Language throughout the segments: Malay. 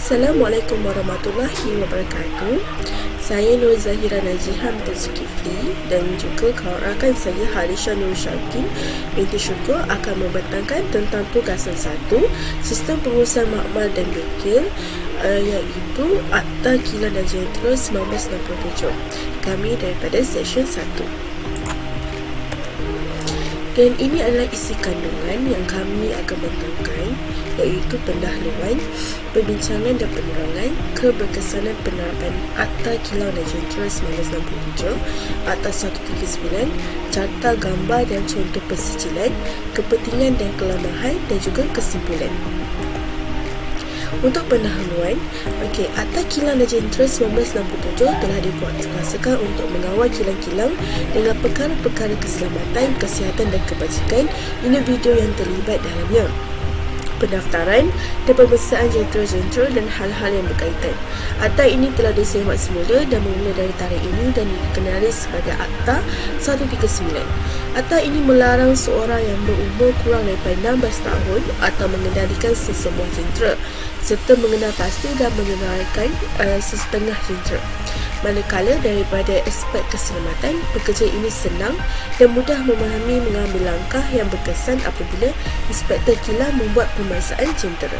Assalamualaikum warahmatullahi wabarakatuh. Saya Nur Zahira Najiha binti Zulkifli dan juga rakan saya Harisha Nur Syarkin binti Syukur akan membentangkan tentang tugasan 1 Sistem Pengurusan Makmal dan Bengkel, iaitu Akta Kilang dan Jentera 1967. Kami daripada Seksyen 1. Dan ini adalah isi kandungan yang kami akan bentangkan, iaitu pendahuluan, perbincangan dan penerangan keberkesanan penerapan Akta Kilang dan Jentera 1967, Akta 139, carta gambar dan contoh persijilan, kepentingan dan kelemahan dan juga kesimpulan. Untuk pendahuluan, Akta Kilang dan Jentera 1967 telah dikuasakan untuk mengawal kilang-kilang dengan perkara-perkara keselamatan, kesihatan dan kebajikan individu yang terlibat dalamnya, pendaftaran dan pemeriksaan jentera-jentera dan hal-hal yang berkaitan. Akta ini telah disemak semula dan bermula dari tarikh ini dan dikenali sebagai Akta 139. Akta ini melarang seorang yang berumur kurang daripada 16 tahun atau mengendalikan sesebuah jentera serta mengenal pasti dan menyerahkan sesetengah jentera. Manakala daripada aspek keselamatan, pekerja ini senang dan mudah memahami mengambil langkah yang berkesan apabila inspektor kilang membuat pemeriksaan jentera.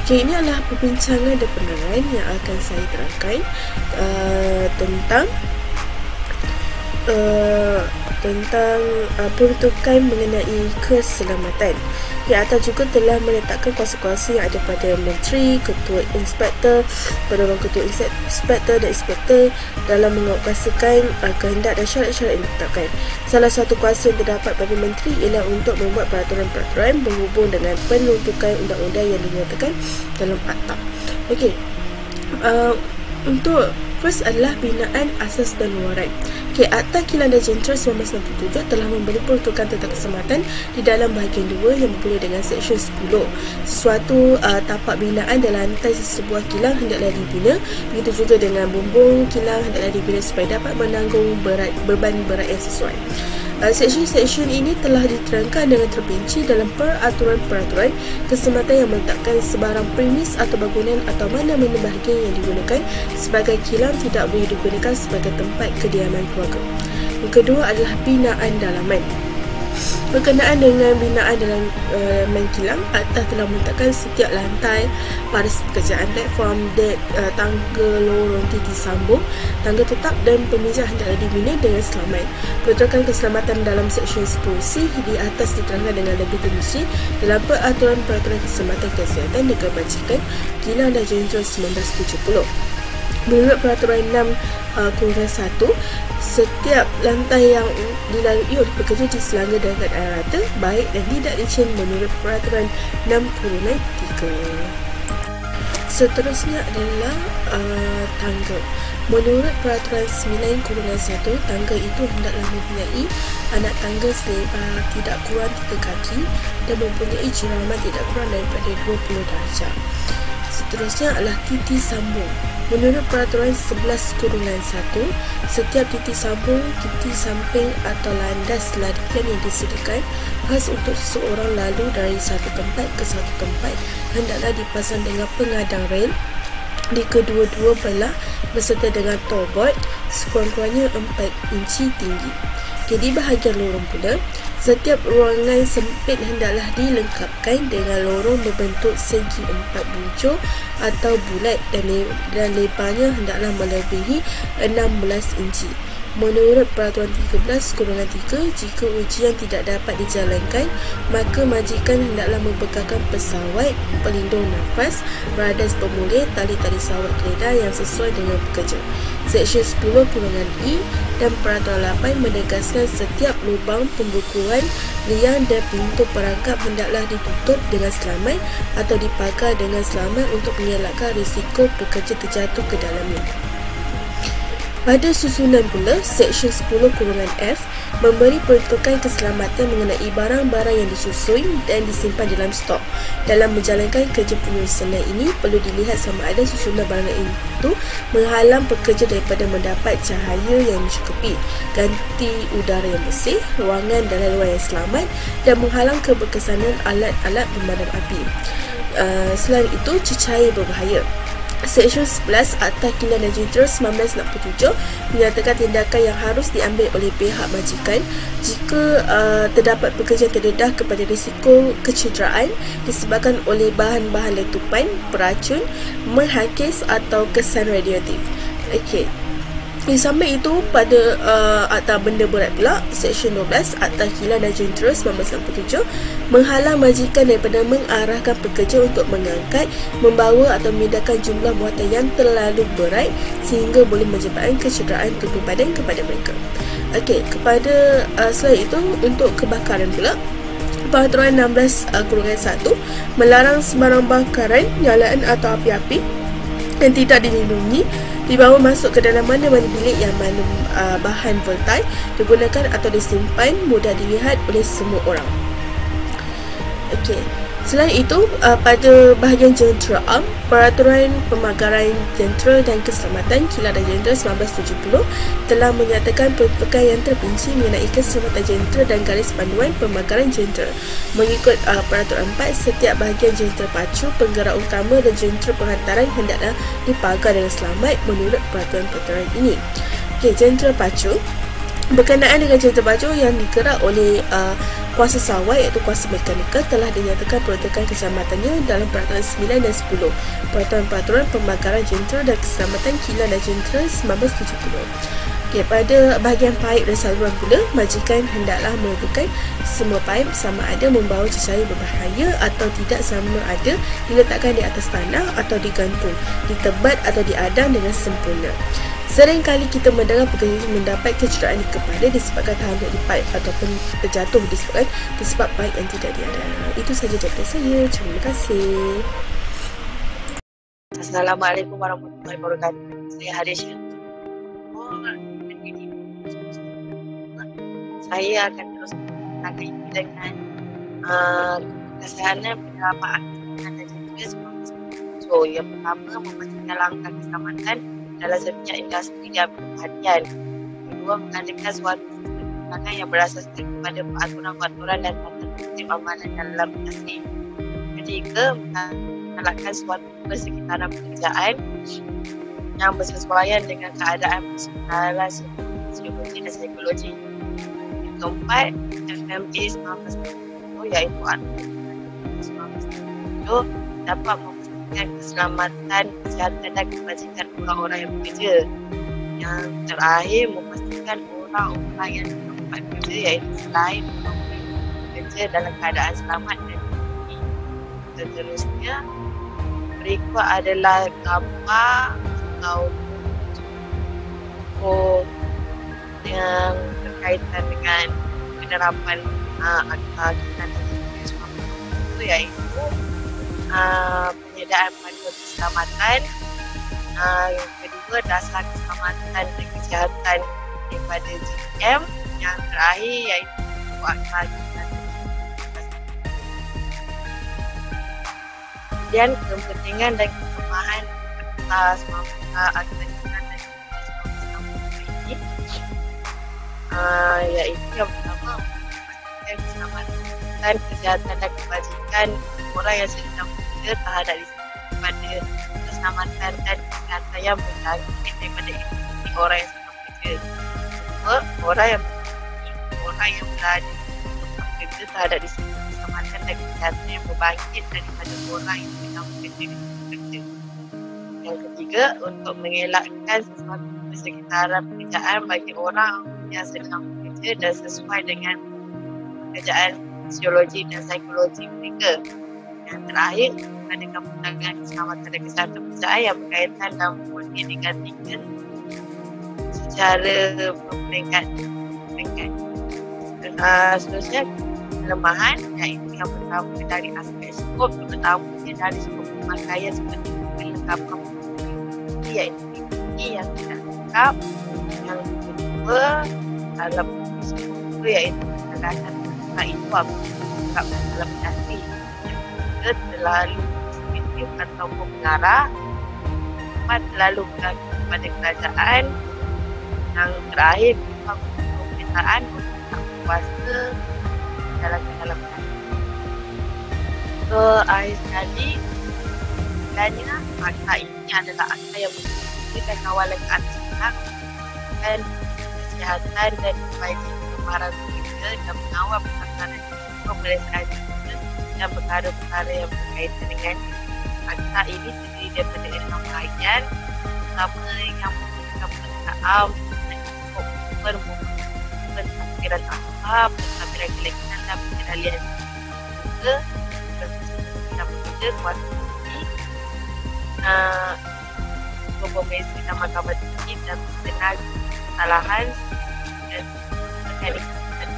Ini adalah perbincangan dan penerangan yang akan saya terangkan tentang peruntukan mengenai keselamatan. Akta juga telah meletakkan kuasa-kuasa yang ada pada Menteri, Ketua Inspektor, Penolong Ketua Inspektor dan Inspektor dalam menguasakan kehendak dan syarat-syarat yang ditetapkan. Salah satu kuasa yang terdapat pada Menteri ialah untuk membuat peraturan-peraturan berhubung dengan penuntukan undang-undang yang dinyatakan dalam Akta. Untuk first adalah binaan asas dan luaran. Akta Kilang dan Jentera 1967 telah memberi peruntukan tentang keselamatan di dalam bahagian 2 yang bermula dengan Seksyen 10. Sesuatu tapak binaan dan lantai sesebuah kilang hendaklah dibina. Begitu juga dengan bumbung kilang hendaklah dibina supaya dapat menanggung beban berat yang sesuai. Seksyen-seksyen ini telah diterangkan dengan terperinci dalam peraturan-peraturan keselamatan yang meletakkan sebarang premis atau bangunan atau mana-mana bahagian yang digunakan sebagai kilang tidak boleh digunakan sebagai tempat kediaman keluarga. Yang kedua adalah binaan dalaman. Berkenaan dengan binaan dalam kilang, Akta telah meletakkan setiap lantai, paras pekerjaan, platform, dek, tangga, lorong, titik sambung, tangga tetap dan pemijah hendaklah dibina dengan selamat. Peruntukan keselamatan dalam Seksyen 10C di atas diterangkan dengan lebih rinci dalam peraturan-peraturan keselamatan kesihatan dan kebajikan Kilang dan Jentera 1970. Menurut Peraturan 6/1, setiap lantai yang dilalui oleh pekerja diselangga dengan air rata, baik dan tidak licin menurut Peraturan 6/3. Seterusnya adalah tangga. Menurut Peraturan 9/1, tangga itu hendaklah mempunyai anak tangga selebar tidak kurang 3 kaki dan mempunyai jeraman tidak kurang daripada 20 darjah. Seterusnya adalah titik sambung. Menurut Peraturan 11/1, setiap titik sambung, titik samping atau landas larian yang disediakan khas untuk seseorang lalu dari satu tempat ke satu tempat hendaklah dipasang dengan pengadang rel di kedua-dua belah beserta dengan towboard sekurang-kurangnya 4 inci tinggi. Di bahagian lorong pula, setiap ruangan sempit hendaklah dilengkapkan dengan lorong berbentuk segi 4 bucur atau bulat dan lebarnya hendaklah melebihi 16 inci. Menurut Peraturan 13/3, jika ujian tidak dapat dijalankan, maka majikan hendaklah membekalkan pesawat pelindung nafas, radas pemulih, tali-tali sawat keledar yang sesuai dengan pekerja. Seksyen 10/E dan Peraturan 8 menegaskan setiap lubang pembukuan, liang dan pintu perangkap hendaklah ditutup dengan selamat atau dipagar dengan selamat untuk mengelakkan risiko pekerja terjatuh ke dalamnya. Pada susunan pula, Seksyen 10/F memberi peruntukan keselamatan mengenai barang-barang yang disusun dan disimpan dalam stok. Dalam menjalankan kerja penyusunan ini, perlu dilihat sama ada susunan barang itu menghalang pekerja daripada mendapat cahaya yang mencukupi, ganti udara yang bersih, ruangan dan laluan yang selamat dan menghalang keberkesanan alat-alat pemadam api. Selain itu, cecair berbahaya. Seksyen 11 Akta Kilang dan Jentera 1967 menyatakan tindakan yang harus diambil oleh pihak majikan jika terdapat pekerja terdedah kepada risiko kecederaan disebabkan oleh bahan-bahan letupan, beracun, menghakis atau kesan radioaktif. Okey. Di samping itu, pada Akta Benda Berat pula, Seksyen 12 Akta Kilang dan Jentera 1967 menghalang majikan daripada mengarahkan pekerja untuk mengangkat, membawa atau memindahkan jumlah muatan yang terlalu berat sehingga boleh menyebabkan kecederaan tubuh badan kepada mereka. Okey, kepada selain itu, untuk kebakaran pula, Peraturan 16/1 melarang sembarang bakaran, nyalaan atau api-api yang tidak dilindungi dibawa masuk ke dalam mana-mana bilik yang mana bahan voltai digunakan atau disimpan mudah dilihat oleh semua orang. Okey. Selain itu, pada bahagian jentera am, Peraturan Pemagaran Jentera dan Keselamatan Kilang dan Jentera 1970 telah menyatakan peruntukan yang terperinci mengenai keselamatan jentera dan garis panduan pemagaran jentera. Mengikut Peraturan 4, setiap bahagian jentera pacu, penggerak utama dan jentera penghantaran hendaklah dipagar dengan selamat menurut peraturan-peraturan ini. Okey, jentera pacu. Berkenaan dengan jentera pacu yang digerak oleh kuasa sawai iaitu kuasa mekanikal telah dinyatakan peruntukan keselamatannya dalam Peraturan 9 dan 10 Peraturan Pemagaran Jentera dan Keselamatan Kilang dan Jentera 1970. Okay, pada bahagian paip dan saluran pula, majikan hendaklah menentukan semua paip sama ada membawa cecair berbahaya atau tidak, sama ada diletakkan di atas tanah atau digantung, ditebat atau diadang dengan sempurna. Seringkali kita mendengar pekerja mendapat kecederaan di kepala disebabkan terhanyut di paip ataupun terjatuh disebab paip yang tidak diadang. Itu sahaja jawapan saya. Terima kasih. Assalamualaikum warahmatullahi wabarakatuh. Saya Harisha. Saya akan terus mengenai ini dengan kesihatan penerapan aktivitas dan juga semasa. So, yang pertama, memastikan langkah keselamatan dalam setiap industri diambil perhatian. Kedua, mengadakan suatu sistem yang berasaskan kepada peraturan-peraturan dan tata-tata amalan dalam industri. Ketiga, melakukan suatu persekitaran pekerjaan yang bersesuaian dengan keadaan personalan psikologi dan psikologi. Yang keempat, FMA 1970 iaitu Aturan 1970 dapat memastikan keselamatan, kesihatan dan kebajikan orang-orang yang bekerja. Yang terakhir, memastikan orang-orang yang dapat bekerja iaitu selain bekerja dalam keadaan selamat dan tinggi. Seterusnya, berikut adalah gambar atau yang berkaitan dengan penerapan akta kilang dan jentera itu, iaitu penyediaan panduan keselamatan, yang kedua dasar keselamatan dan kesihatan daripada GM, yang terakhir iaitu akta kilang. Kemudian kepentingan dan kelemahan akta kilang dan jentera ini, iaitu yang pertama, memastikan keselamatan, kesihatan dan kebajikan orang yang sedang bekerja terhadap risiko pada keselamatan dan kesihatan yang berjangkit daripada individu orang yang sedang bekerja. Kedua, orang yang berada bekerja terhadap risiko keselamatan dan kesihatan yang berbangkit daripada orang yang sedang bekerja di bekerja. Yang ketiga, untuk mengelakkan sesuatu persekitaran pekerjaan bagi orang yang sedang bekerja dan sesuai dengan pekerjaan fisiologi dan psikologi mereka. Yang terakhir, mengadakan penanganan keselamatan dan kesihatan pekerjaan yang berkaitan dan boleh digantikan secara berperingkat. Seterusnya, kelemahan iaitu yang pertama dari aspek skop, terutamanya dari skop pemakaian seperti kelengkapan iaitu ini yang tidak lengkap. Yang kedua, dalam skop itu iaitu pengadaan itu lengkap dalam industri. Terlalu sensitif ataupun mengarah, terlalu bergantung kepada kerajaan. Yang terakhir, pemerintahan untuk tak kuasa dalam industri. So, Akhir sekali, sebenarnya akta ini adalah akta yang memberikan kawalan ke atas anak dan kesihatan dan kebajikan para keluarga dan mengawal pelaksanaan pemeriksaan juga dan perkara-perkara yang berkaitan dengan akta ini terdiri daripada 6 bahagian. Pertama yang memberikan pemeriksaan pentadbiran akta, pentadbiran kelebihan dan pengendalian juga dan bekerja kuasa tinggi Komisi dan Mahkamah Tinggi dan mengenal kesalahan dan mekanisme dan